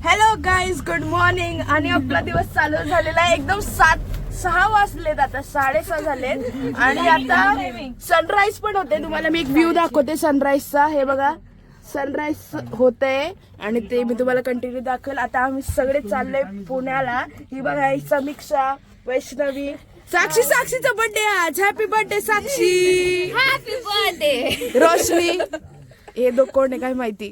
Hello guys, good morning. आणि आपला दिवस चालू झालेला आहे. एकदम 6 वाजलेत, आता 6:30 झालेत. आणि आता सनराईज पण होते. तुम्हाला मी एक व्ह्यू दाखवते सनराईजचा. हे बघा, सनराईज होतंय आणि ते मी तुम्हाला कंटिन्यू दाखवेल. आता आम्ही सगळे चाललोय पुण्याला. ही बघा, ही समीक्षा, वैष्णवी, साक्षीचा बर्थडे आज. Happy birthday Sakshi. Happy birthday. Roshni, हे दो कोण आहे काय माहिती.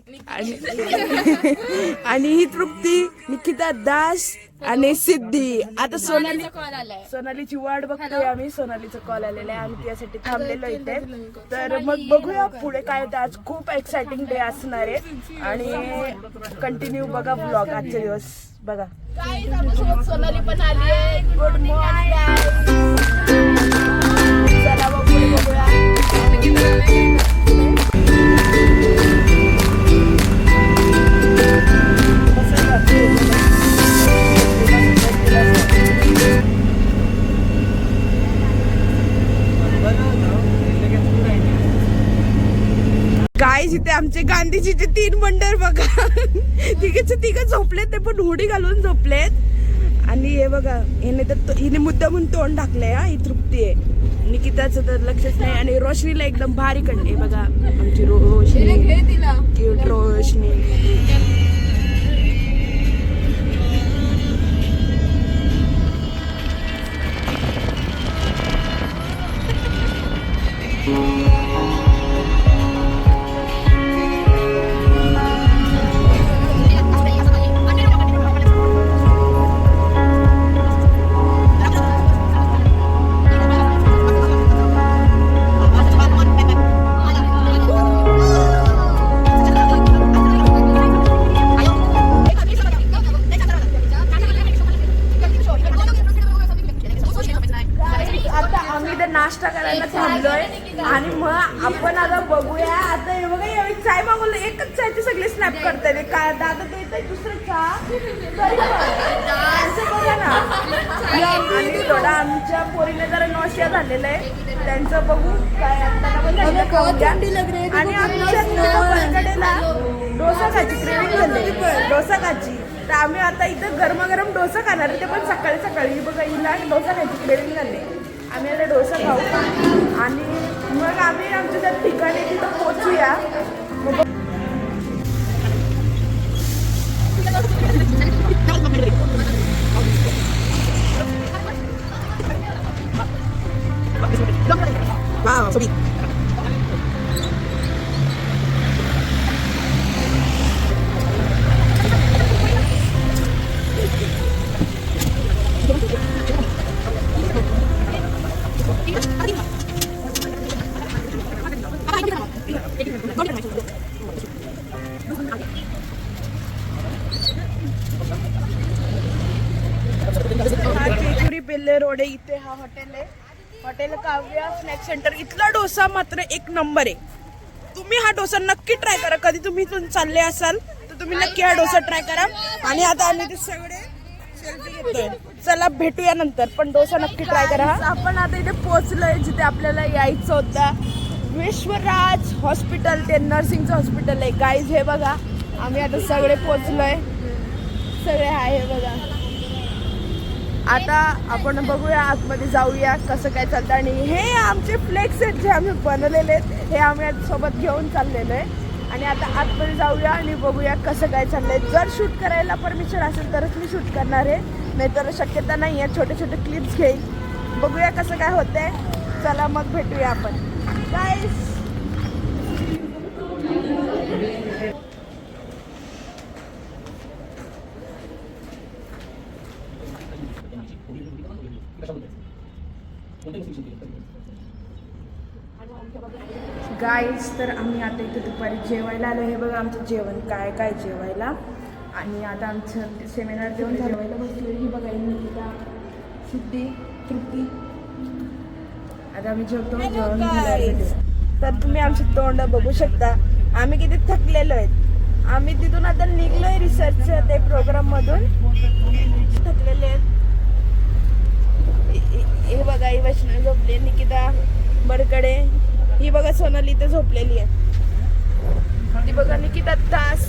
आणि ही तृप्ती, निकिता दास आणि सिद्धी. आता सोनालीची वाट बघतोय आम्ही. सोनालीचा कॉल आलेला आहे, आम्ही त्यासाठी थांबलेलो इथे. तर मग बघूया पुढे काय होतं. आज खूप एक्साइटिंग डे असणार आहे आणि कंटिन्यू बघा ब्लॉग. आजचे दिवस बघा. सोनाली पण आली आहे. Good morning. चला मग पुढे बघूया. गाईज, इथे आमचे गांधीजीचे 3 बंडर बघा. तिघ झोपलेत, ते पण हुडी घालून झोपलेत. आणि हे बघा, हिने मुद्दा म्हणून तोंड टाकलंय. हा, ही तृप्ती आहे. निकिताचं तर लक्षच नाही. आणि रोशनीला एकदम भारी कंटे बघा. आमची रोशनी, क्यूट रोशनी. नाश्ता करायला थांबलोय आणि मग आपण आता बघूया. आता हे बघा, यावेळी चाय मागवलं. एकच चायचे सगळे स्नॅप करताय. काय दादा देत दुसरं चहा बघा ना. आणि थोडा आमच्या पोरीने जरा नॉशिया झालेलं आहे, त्यांचं बघू काय. आणि आमच्या कडेला डोसा खायची क्रेविंग झाली. डोसा खायची, तर आम्ही आता इथं गरमागरम डोसा खाणार आहे. ते पण सकाळी सकाळी. बघा, हिला डोसा खायची क्रेविंग झाली. आम्ही आता डोसा खाऊ आणि मग आम्ही आमच्या त्या ठिकाणी तिथं पोचूया. बेल्ले रोड आहे. इथे हा हॉटेल आहे, हॉटेल काव्या स्नॅक सेंटर. इथला डोसा मात्र एक नंबर आहे. तुम्ही हा डोसा नक्की ट्राय करा. कधी तुम्ही इथून चालले असाल तर तुम्ही नक्की हा डोसा ट्राय करा. आणि आता आम्ही ते सगळे सेल्फी घेतोय. चला भेटूया नंतर, पण डोसा नक्की ट्राय करा. आपण आता इथे पोहोचलोय जिथे आपल्याला यायचं होतं. विश्वराज हॉस्पिटल, ते नर्सिंगचं हॉस्पिटल आहे. गाईज, हे बघा, आम्ही आता सगळे पोहोचलोय. सगळे आहे बघा. आता आपण बघूया, आतमध्ये जाऊया कसं काय चालतं. आणि हे आमचे फ्लेक्स आहेत जे आम्ही बनवलेले आहेत, हे आम्ही आज सोबत घेऊन चाललेलो आहे. आणि आता आतमध्ये जाऊया आणि बघूया कसं काय चाललंय. जर शूट करायला परमिशन असेल तरच मी शूट करणार आहे, नाहीतर शक्यता नाही आहे. छोटे छोटे क्लिप्स घेईल. बघूया कसं काय होतंय. चला मग भेटूया आपण. गाईस, गाईज, तर आम्ही आता इथे दुपारी जेवायला आलो. हे बघा आमचं जेवण, काय काय जेवायला. आणि आता आमचं सेमिनार देऊन जेवायला बसलो. ही बघा, निकिता, सिद्धी, तृप्ती. आता आम्ही जेवतो. जेवण झालं तर तुम्ही आमची तोंड बघू शकता. आम्ही किती थकलेलो आहेत. आम्ही तिथून आता निघलोय रिसर्चच्या ते प्रोग्राम मधून. थकलेले आहेत. हे बघा, ही वैष्णवी झोपली, निकिता बरकडे. ही बघा सोनाली इथे झोपलेली आहे. ती बघा निकिता दास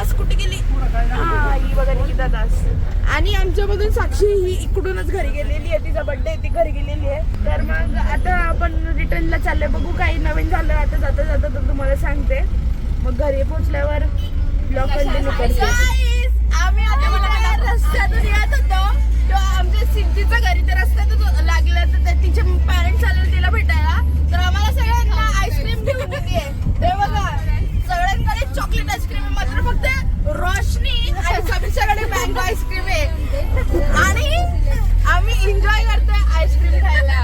दास कुठे गेली? हा ही बघा निकिता दास. आणि आमच्यामधून साक्षी ही इकडूनच घरी गेलेली आहे, तिचा बर्थडे ती घरी गेलेली आहे. तर मग आता आपण रिटर्नला चाललोय, बघू काही नवीन झालं आता जाता जाता तर तुम्हाला सांगते. मग घरी पोहोचल्यावर ब्लॉग कंटिन्यू करते. आम्ही आता रस्त्यातून येत होतो, आमच्या सिद्धीच्या घरी तर रस्त्यातच लागलं, तर तिचे पॅरेंट्स आले तिला भेटायला. तर आम्हाला सगळ्यांना आईस्क्रीम घेऊन येते. ते बघा सगळ्यांकडे चॉकलेट आईस्क्रीम आहे, मात्र फक्त रोशनी आणि सगळ्यांकडे मँगो आईस्क्रीम आहे. आणि आम्ही एन्जॉय करतोय आईस्क्रीम खायला.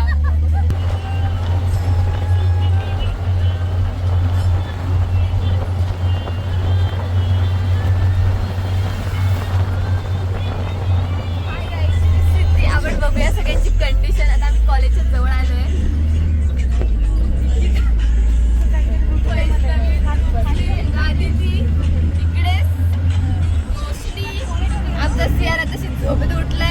आपण बघूया सगळ्यांची कंडिशन. आता आम्ही कॉलेजच्या जवळ आलोय. आदिती तिकडे, रोशनी, आमचा सियार आता झोपेत उठलाय.